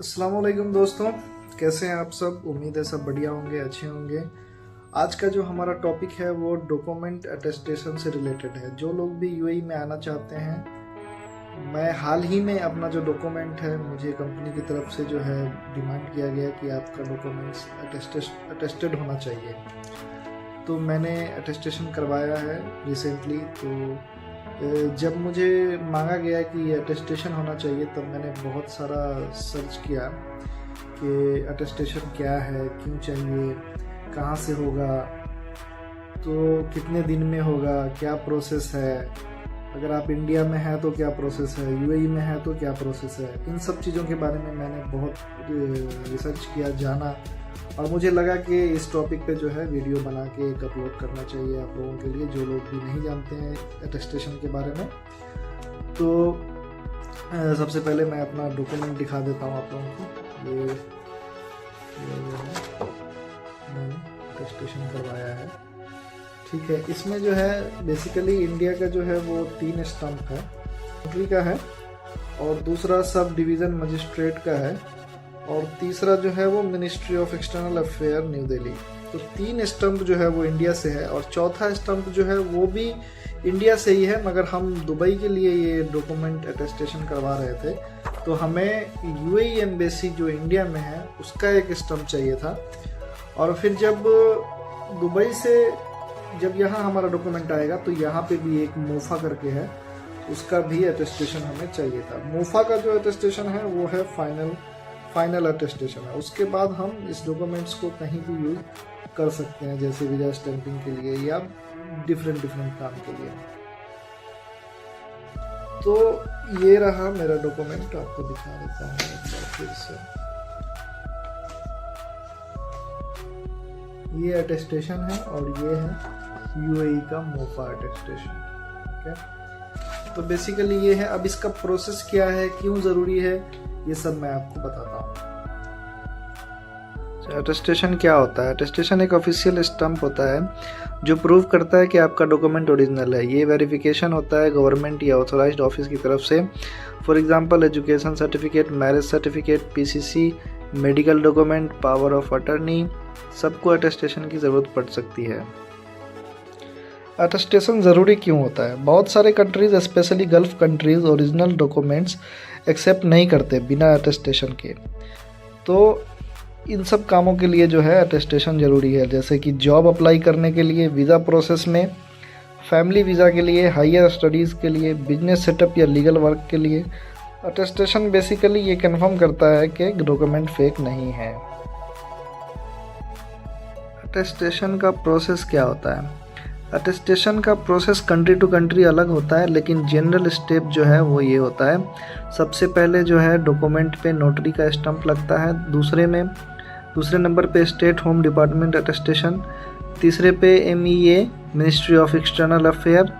अस्सलाम वालेकुम दोस्तों, कैसे हैं आप सब। उम्मीद है सब बढ़िया होंगे, अच्छे होंगे। आज का जो हमारा टॉपिक है वो डॉक्यूमेंट अटेस्टेशन से रिलेटेड है। जो लोग भी यूएई में आना चाहते हैं, मैं हाल ही में अपना जो डॉक्यूमेंट है, मुझे कंपनी की तरफ से जो है डिमांड किया गया कि आपका डॉक्यूमेंट्स अटेस्टेड होना चाहिए। तो मैंने अटेस्टेशन करवाया है रिसेंटली। तो जब मुझे मांगा गया कि ये अटेस्टेशन होना चाहिए, तब मैंने बहुत सारा सर्च किया कि अटेस्टेशन क्या है, क्यों चाहिए, कहाँ से होगा, तो कितने दिन में होगा, क्या प्रोसेस है, अगर आप इंडिया में हैं तो क्या प्रोसेस है, यूएई में है तो क्या प्रोसेस है। इन सब चीज़ों के बारे में मैंने बहुत रिसर्च किया, जाना, और मुझे लगा कि इस टॉपिक पे जो है वीडियो बना के एक अपलोड करना चाहिए आप लोगों के लिए, जो लोग भी नहीं जानते हैं अटेस्टेशन के बारे में। तो सबसे पहले मैं अपना डॉक्यूमेंट दिखा देता हूँ आप लोगों को। ये जो है मैंने अटेस्टेशन करवाया है, ठीक है। इसमें जो है बेसिकली इंडिया का जो है वो 3 स्टम्प है, कंट्री का है, और दूसरा सब डिवीज़न मजिस्ट्रेट का है, और तीसरा जो है वो ministry of external affair new Delhi. तो 3 स्टम्प जो है वो इंडिया से है, और चौथा स्टम्प जो है वो भी इंडिया से ही है, मगर हम दुबई के लिए ये डॉक्यूमेंट अटेस्टेशन करवा रहे थे, तो हमें यूएई एम्बेसी जो इंडिया में है उसका एक स्टम्प चाहिए था। और फिर जब दुबई से जब यहाँ हमारा डॉक्यूमेंट आएगा तो यहाँ पे भी एक मोफा करके है, उसका भी अटेस्टेशन हमें चाहिए था। मोफा का जो अटेस्टेशन है वो है फाइनल अटेस्टेशन है। उसके बाद हम इस डॉक्यूमेंट्स को कहीं भी यूज कर सकते हैं, जैसे वीजा स्टैंपिंग के लिए या डिफरेंट काम के लिए। तो ये रहा मेरा डॉक्यूमेंट, आपको दिखा देता हूँ एक बार फिर से। ये अटेस्टेशन है और ये है यूएई का मोफा अटेस्टेशन, ठीक है। तो बेसिकली ये है। अब इसका प्रोसेस क्या है, क्यों ज़रूरी है, ये सब मैं आपको बताता हूँ। अटेस्टेशन क्या होता है? अटेस्टेशन एक ऑफिशियल स्टैंप होता है जो प्रूव करता है कि आपका डॉक्यूमेंट ओरिजिनल है। ये वेरिफिकेशन होता है गवर्नमेंट या ऑथोराइज्ड ऑफिस की तरफ से। For example education certificate, marriage certificate, PCC, medical document, power of attorney, सबको अटेस्टेशन की ज़रूरत पड़ सकती है। अटेस्टेशन ज़रूरी क्यों होता है? बहुत सारे countries, specially gulf countries, original documents accept नहीं करते बिना अटेस्टेशन के। तो इन सब कामों के लिए जो है अटेस्टेशन ज़रूरी है, जैसे कि जॉब अप्लाई करने के लिए, वीज़ा प्रोसेस में, फैमिली वीज़ा के लिए, हायर स्टडीज़ के लिए, बिजनेस सेटअप या लीगल वर्क के लिए। अटेस्टेशन बेसिकली ये कंफर्म करता है कि डॉक्यूमेंट फेक नहीं है। अटेस्टेशन का प्रोसेस क्या होता है? अटेस्टेशन का प्रोसेस कंट्री टू कंट्री अलग होता है, लेकिन जनरल स्टेप जो है वो ये होता है। सबसे पहले जो है डॉक्यूमेंट पे नोटरी का स्टैंप लगता है, दूसरे नंबर पे स्टेट होम डिपार्टमेंट अटेस्टेशन, तीसरे पे MEA ministry of external affair,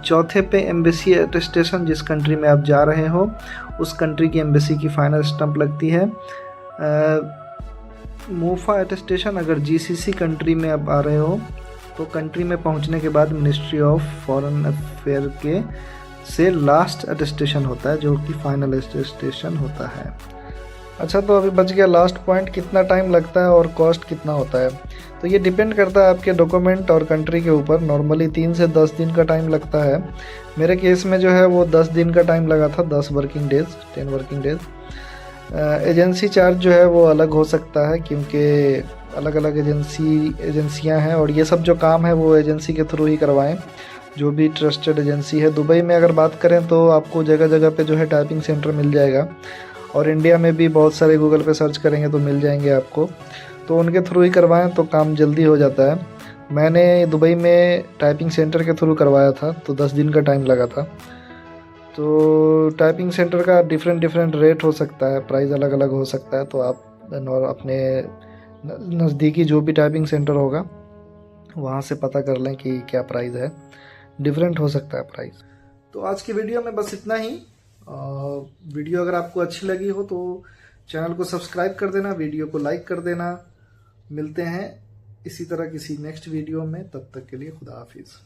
चौथे पे एम्बेसी अटेस्टेशन, जिस कंट्री में आप जा रहे हो उस कंट्री की एम्बेसी की फाइनल स्टैंप लगती है। मोफा अटेस्टेशन, अगर GCC कंट्री में आप आ रहे हो तो कंट्री में पहुंचने के बाद मिनिस्ट्री ऑफ फॉरेन अफेयर के से लास्ट अटेस्टेशन होता है, जो कि फाइनल अटेस्टेशन होता है। अच्छा, तो अभी बच गया लास्ट पॉइंट, कितना टाइम लगता है और कॉस्ट कितना होता है। तो ये डिपेंड करता है आपके डॉक्यूमेंट और कंट्री के ऊपर। नॉर्मली 3 से 10 दिन का टाइम लगता है। मेरे केस में जो है वो 10 दिन का टाइम लगा था, 10 working days, 10 working days. Agency charge जो है वो अलग हो सकता है, क्योंकि अलग अलग एजेंसियां हैं, और ये सब जो काम है वो एजेंसी के थ्रू ही करवाएं, जो भी ट्रस्टेड एजेंसी है। दुबई में अगर बात करें तो आपको जगह जगह पे जो है टाइपिंग सेंटर मिल जाएगा, और इंडिया में भी बहुत सारे गूगल पे सर्च करेंगे तो मिल जाएंगे आपको। तो उनके थ्रू ही करवाएं तो काम जल्दी हो जाता है। मैंने दुबई में टाइपिंग सेंटर के थ्रू करवाया था, तो 10 दिन का टाइम लगा था। तो टाइपिंग सेंटर का डिफरेंट रेट हो सकता है, प्राइस अलग अलग हो सकता है। तो आप अपने नज़दीकी जो भी टाइपिंग सेंटर होगा वहाँ से पता कर लें कि क्या प्राइस है, डिफरेंट हो सकता है प्राइस। तो आज की वीडियो में बस इतना ही। वीडियो अगर आपको अच्छी लगी हो तो चैनल को सब्सक्राइब कर देना, वीडियो को लाइक कर देना। मिलते हैं इसी तरह किसी नेक्स्ट वीडियो में, तब तक के लिए खुदा हाफिज़।